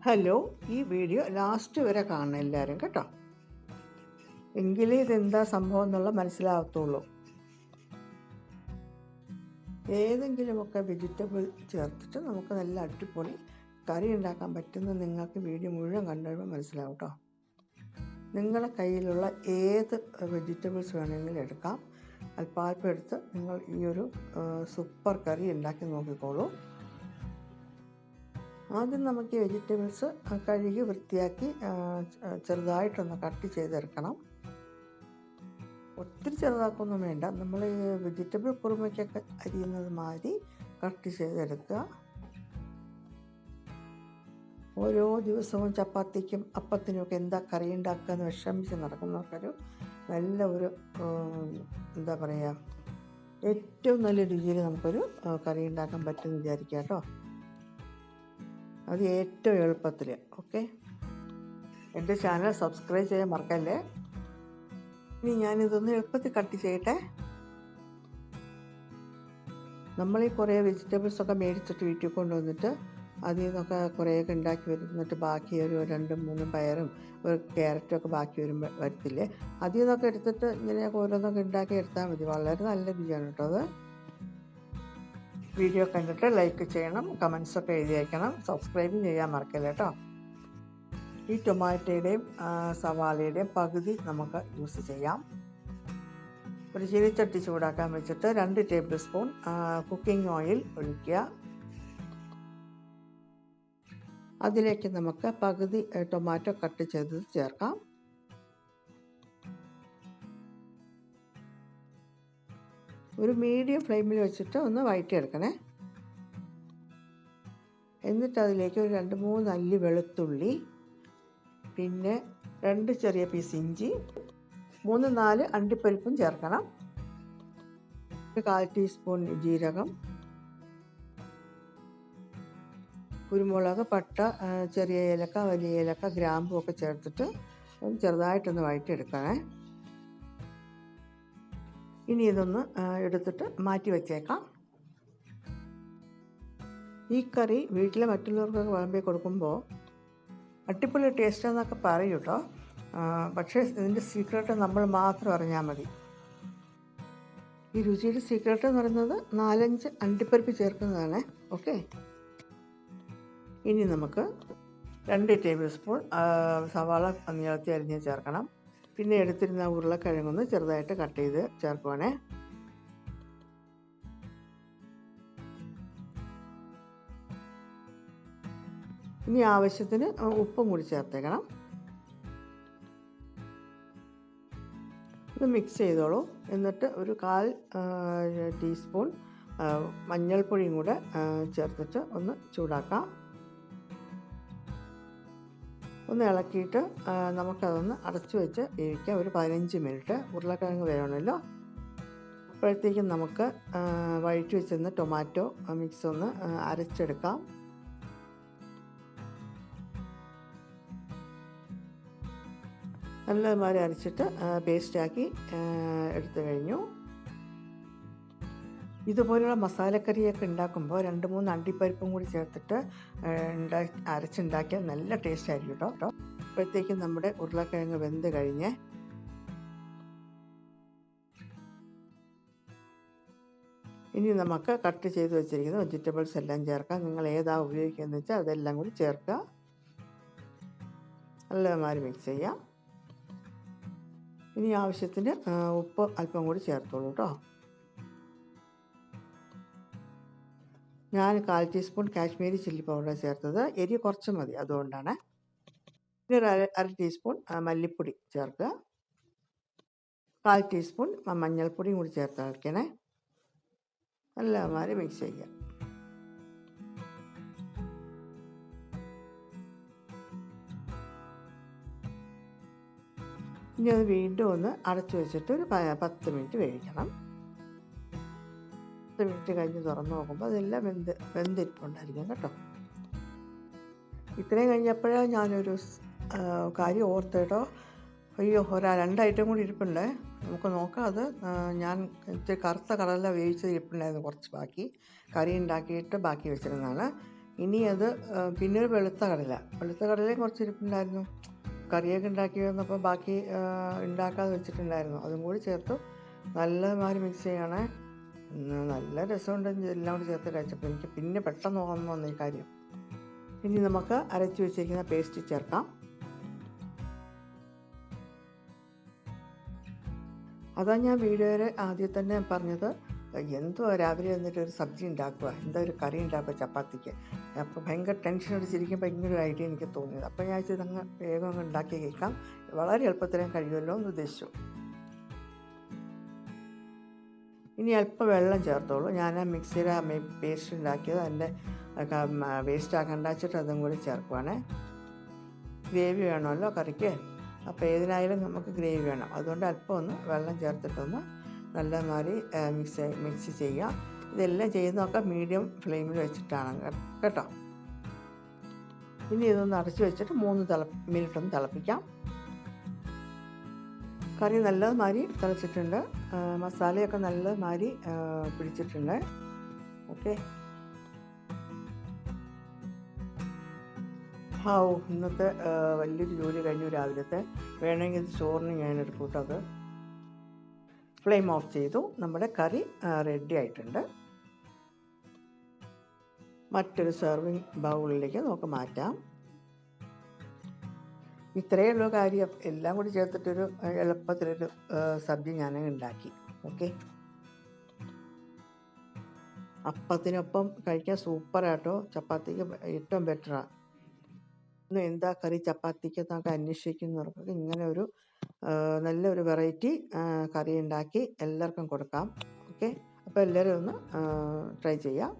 Hello, ഈ video last വരെ കാണണം എല്ലാവരും കേട്ടോ. എങ്കിലേ ഇതെന്താ സംഭവം എന്നുള്ള മനസ്സിലാകത്തുള്ളൂ. ഏതെങ്കിലുമൊക്കെ വെജിറ്റബിൾ ചേർത്തിട്ട് നമുക്ക് നല്ല അടിപൊളി കറി ഉണ്ടാക്കാൻ പറ്റുന്ന നിങ്ങൾക്ക് വീഡിയോ മുഴുവൻ കണ്ടുകഴിയുമ്പോൾ മനസ്സിലാവും കേട്ടോ. നിങ്ങളുടെ കയ്യിലുള്ള ഏത് വെജിറ്റബിൾസ് വേണമെങ്കിലും എടുക്കാം. അല്പാൽപ്പം എടുത്ത് നിങ്ങൾ ഈ ഒരു സൂപ്പർ കറി ഉണ്ടാക്കി നോക്കിക്കോളൂ. ആദ്യം നമുക്ക് ഈ വെജിറ്റബിൾസ് കഴുകി വൃത്തിയാക്കി ചെറുതായിട്ടൊന്ന് കട്ട് ചെയ്തെടുക്കണം. ഒത്തിരി ചെറുതാക്കൊന്നും വേണ്ട. നമ്മൾ ഈ വെജിറ്റബിൾ കുറുമയ്ക്കൊക്കെ അരിയുന്നത് മാതിരി കട്ട് ചെയ്തെടുക്കുക. ഓരോ ദിവസവും ചപ്പാത്തിക്കും അപ്പത്തിനുമൊക്കെ എന്താ കറി ഉണ്ടാക്കുക എന്ന് വിഷമിച്ച് നടക്കുന്നവർക്കൊരു നല്ല ഒരു എന്താ പറയുക, ഏറ്റവും നല്ല രുചിയിൽ നമുക്കൊരു കറി ഉണ്ടാക്കാൻ പറ്റുമെന്ന് വിചാരിക്കുക കേട്ടോ. അത് ഏറ്റവും എളുപ്പത്തിൽ. ഓക്കെ, എൻ്റെ ചാനൽ സബ്സ്ക്രൈബ് ചെയ്യാൻ മറക്കല്ലേ. ഇനി ഞാനിതൊന്ന് എളുപ്പത്തിൽ കട്ട് ചെയ്യട്ടെ. നമ്മൾ ഈ കുറേ വെജിറ്റബിൾസൊക്കെ മേടിച്ചിട്ട് വീട്ടിൽ കൊണ്ടുവന്നിട്ട് അതിൽ നിന്നൊക്കെ കുറേയൊക്കെ ഉണ്ടാക്കി വരുന്നിട്ട് ബാക്കി ഒരു 2-3 പയറും ഒരു ക്യാരറ്റും ഒക്കെ ബാക്കി വരത്തില്ലേ, അതിൽ നിന്നൊക്കെ എടുത്തിട്ട് ഇങ്ങനെ ഓരോന്നൊക്കെ ഉണ്ടാക്കി എടുത്താൽ മതി. വളരെ നല്ല രുചിയാണ് കേട്ടോ അത്. വീഡിയോ കണ്ടിട്ട് ലൈക്ക് ചെയ്യണം, കമൻസൊക്കെ എഴുതി അയക്കണം, സബ്സ്ക്രൈബും ചെയ്യാൻ മറക്കല്ല കേട്ടോ. ഈ ടൊമാറ്റോയുടെയും സവാളയുടെയും പകുതി നമുക്ക് യൂസ് ചെയ്യാം. ഒരു ചീനിച്ചട്ടി ചൂടാക്കാൻ വെച്ചിട്ട് 2 ടേബിൾ സ്പൂൺ കുക്കിംഗ് ഓയിൽ ഒഴിക്കുക. അതിലേക്ക് നമുക്ക് പകുതി ടൊമാറ്റോ കട്ട് ചെയ്തത് ചേർക്കാം. ഒരു മീഡിയം ഫ്ലെയിമിൽ വെച്ചിട്ട് ഒന്ന് വഴറ്റിയെടുക്കണേ. എന്നിട്ട് അതിലേക്ക് ഒരു 2-3 അല്ലി വെളുത്തുള്ളി, പിന്നെ 2 ചെറിയ പീസ് ഇഞ്ചി, 3-4 അണ്ടിപ്പരിപ്പും ചേർക്കണം. 1/4 ടീസ്പൂൺ ജീരകം, കുരുമുളക്, പട്ട, ചെറിയ ഏലക്ക, വലിയ ഏലക്ക, ഗ്രാമ്പും ഒക്കെ ചേർത്തിട്ട് ഒന്ന് ചെറുതായിട്ടൊന്ന് വഴറ്റിയെടുക്കണേ. ഇനി ഇതൊന്ന് എടുത്തിട്ട് മാറ്റി വച്ചേക്കാം. ഈ കറി വീട്ടിലെ മറ്റുള്ളവർക്കൊക്കെ വിളമ്പി കൊടുക്കുമ്പോൾ അടിപൊളി ടേസ്റ്റ് എന്നൊക്കെ പറയും കേട്ടോ. പക്ഷേ ഇതിൻ്റെ സീക്രട്ട് നമ്മൾ മാത്രം അറിഞ്ഞാൽ മതി. ഈ രുചിയുടെ സീക്രട്ട് എന്ന് പറയുന്നത് 4-5 അണ്ടിപ്പരിപ്പ് ചേർക്കുന്നതാണ്. ഓക്കെ, ഇനി നമുക്ക് 2 ടേബിൾ സ്പൂൺ സവാള നീളത്തിൽ അരിഞ്ഞ് ചേർക്കണം. പിന്നെ എടുത്തിരുന്ന ഉരുളക്കിഴങ്ങൊന്ന് ചെറുതായിട്ട് കട്ട് ചെയ്ത് ചേർക്കുവാണേ. ഇനി ആവശ്യത്തിന് ഉപ്പും കൂടി ചേർത്തേക്കണം. ഇത് മിക്സ് ചെയ്തോളൂ. എന്നിട്ട് ഒരു 1/4 ടീസ്പൂൺ മഞ്ഞൾപ്പൊടിയും കൂടെ ചേർത്തിട്ട് ഒന്ന് ചൂടാക്കാം. ഒന്ന് ഇളക്കിയിട്ട് നമുക്കതൊന്ന് അടച്ചു വെച്ച് വേവിക്കാം ഒരു 15 മിനിറ്റ്. ഉരുളക്കിഴങ്ങ് വേണമല്ലോ. അപ്പോഴത്തേക്കും നമുക്ക് വഴറ്റി വെച്ചിരുന്ന ടൊമാറ്റോ മിക്സ് ഒന്ന് അരച്ചെടുക്കാം. നല്ലതുമാതിരി അരച്ചിട്ട് പേസ്റ്റാക്കി എടുത്തു കഴിഞ്ഞു. ഇതുപോലുള്ള മസാലക്കറിയൊക്കെ ഉണ്ടാക്കുമ്പോൾ 2-3 അണ്ടിപ്പരിപ്പും കൂടി ചേർത്തിട്ട് അരച്ചുണ്ടാക്കിയാൽ നല്ല ടേസ്റ്റ് ആയിരിക്കും കേട്ടോ. അപ്പോഴത്തേക്കും നമ്മുടെ ഉരുളക്കിഴങ്ങ് വെന്ത് കഴിഞ്ഞ് ഇനി നമുക്ക് കട്ട് ചെയ്ത് വെച്ചിരിക്കുന്ന വെജിറ്റബിൾസ് എല്ലാം ചേർക്കാം. നിങ്ങൾ ഏതാ ഉപയോഗിക്കുകയെന്ന് വെച്ചാൽ അതെല്ലാം കൂടി ചേർക്കുക. നല്ലതുമാതിരി മിക്സ് ചെയ്യാം. ഇനി ആവശ്യത്തിന് ഉപ്പ് അല്പം കൂടി ചേർത്തോളൂ കേട്ടോ. ഞാൻ 1/4 ടീസ്പൂൺ കാശ്മീരി ചില്ലി പൗഡർ ചേർത്തത്. എരി കുറച്ച് മതി, അതുകൊണ്ടാണ്. പിന്നെ ഒരു 1/2 ടീസ്പൂൺ മല്ലിപ്പൊടി ചേർക്കുക. 1/4 ടീസ്പൂൺ മഞ്ഞൾപ്പൊടിയും കൂടി ചേർത്ത് ഇളക്കണേ. നല്ലമാതിരി മിക്സ് ചെയ്യുക. ഇനി അത് വീണ്ടും ഒന്ന് അടച്ചു വെച്ചിട്ട് ഒരു 10 മിനിറ്റ് വേവിക്കണം. 10 മിനിറ്റ് കഴിഞ്ഞ് തുറന്ന് നോക്കുമ്പോൾ അതെല്ലാം വെന്തിരിപ്പുണ്ടായിരിക്കും കേട്ടോ. ഇത്രയും കഴിഞ്ഞപ്പോഴാണ് ഞാനൊരു കാര്യം ഓർത്ത് കേട്ടോ. അയ്യോ, 2 ഐറ്റം കൂടി ഇരിപ്പുണ്ട്, നമുക്ക് നോക്കാം. അത് ഞാൻ ഇത്തിരി കറുത്ത കടല വേവിച്ചത് ഇരിപ്പുണ്ടായിരുന്നു, കുറച്ച് ബാക്കി കറി ഉണ്ടാക്കിയിട്ട് ബാക്കി വെച്ചിരുന്നതാണ്. ഇനി അത് പിന്നെ ഒരു വെളുത്ത കടലയും കുറച്ച് ഇരിപ്പുണ്ടായിരുന്നു. കറിയൊക്കെ ഉണ്ടാക്കി വന്നപ്പോൾ ബാക്കി ഉണ്ടാക്കാതെ വെച്ചിട്ടുണ്ടായിരുന്നു. അതും കൂടി ചേർത്ത് നല്ലമാതിരി മിക്സ് ചെയ്യണേ. നല്ല രസമുണ്ട് എല്ലാം കൂടി ചേർത്ത് കഴിച്ചപ്പോൾ. എനിക്ക് പിന്നെ പെട്ടെന്ന് ഓർമ്മ വന്ന ഈ കാര്യം. ഇനി നമുക്ക് അരച്ച് വെച്ചിരിക്കുന്ന പേസ്റ്റ് ചേർക്കാം. അതാ ഞാൻ വീഡിയോയിൽ ആദ്യം തന്നെ പറഞ്ഞത്, എന്തോ രാവിലെ വന്നിട്ട് ഒരു സബ്ജി ഉണ്ടാക്കുക, എന്തോ ഒരു കറി ഉണ്ടാക്കുക ചപ്പാത്തിക്ക്. അപ്പോൾ ഭയങ്കര ടെൻഷൻ അടിച്ചിരിക്കുമ്പോൾ ഇങ്ങനൊരു ഐഡിയ എനിക്ക് തോന്നിയത്. അപ്പോൾ ഞാൻ ഇതങ്ങ് വേഗം അങ്ങ് ഉണ്ടാക്കി കേൾക്കാം, വളരെ എളുപ്പത്തിലും കഴിയുമല്ലോ എന്ന് ഉദ്ദേശിച്ചു. ഇനി അല്പം വെള്ളം ചേർത്തോളൂ. ഞാൻ ആ മിക്സിയുടെ പേസ്റ്റ് ഉണ്ടാക്കിയത് അതിൻ്റെ വേസ്റ്റ് ആക്കണ്ട വെച്ചിട്ട് അതും കൂടി ചേർക്കുവാണേ. ഗ്രേവി വേണമല്ലോ കറിക്ക്. അപ്പോൾ ഏതിനായാലും നമുക്ക് ഗ്രേവി വേണം. അതുകൊണ്ട് അല്പം ഒന്ന് വെള്ളം ചേർത്തിട്ടൊന്ന് നല്ലമാതിരി മിക്സ് ചെയ്യുക. ഇതെല്ലാം ചെയ്യുന്നതൊക്കെ മീഡിയം ഫ്ലെയിമിൽ വെച്ചിട്ടാണ് കേട്ടോ. ഇനി ഇതൊന്ന് അടച്ച് വെച്ചിട്ട് 3 മിനിറ്റ് ഒന്ന് തിളപ്പിക്കാം. കറി നല്ലമാതിരി തിളച്ചിട്ടുണ്ട്. മസാലയൊക്കെ നല്ലമാതിരി പിടിച്ചിട്ടുണ്ട്. ഓക്കെ. ഇന്നത്തെ വലിയൊരു ജോലി കഴിഞ്ഞു രാവിലത്തെ. വേണമെങ്കിൽ ഇത് ചോറിന് ഞാനെടുക്കൂട്ടത്. ഫ്ലെയിം ഓഫ് ചെയ്തു. നമ്മുടെ കറി റെഡി ആയിട്ടുണ്ട്. മറ്റൊരു സെർവിങ് ബൗളിലേക്ക് നമുക്ക് മാറ്റാം. ഇത്രയേ ഉള്ളൂ കാര്യം. എല്ലാം കൂടി ചേർത്തിട്ടൊരു എളുപ്പത്തിലൊരു സബ്ജി ഞാൻ ഉണ്ടാക്കി. ഓക്കെ. അപ്പത്തിനൊപ്പം കഴിക്കാൻ സൂപ്പറാട്ടോ. ചപ്പാത്തിക്ക് ഏറ്റവും ബെറ്ററാണ്. ഇന്ന് എന്താ കറി ചപ്പാത്തിക്ക് എന്നൊക്കെ അന്വേഷിക്കുന്നവർക്കൊക്കെ ഇങ്ങനെ ഒരു നല്ലൊരു വെറൈറ്റി കറി ഉണ്ടാക്കി എല്ലാവർക്കും കൊടുക്കാം. ഓക്കെ. അപ്പോൾ എല്ലാവരും ഒന്ന് ട്രൈ ചെയ്യാം.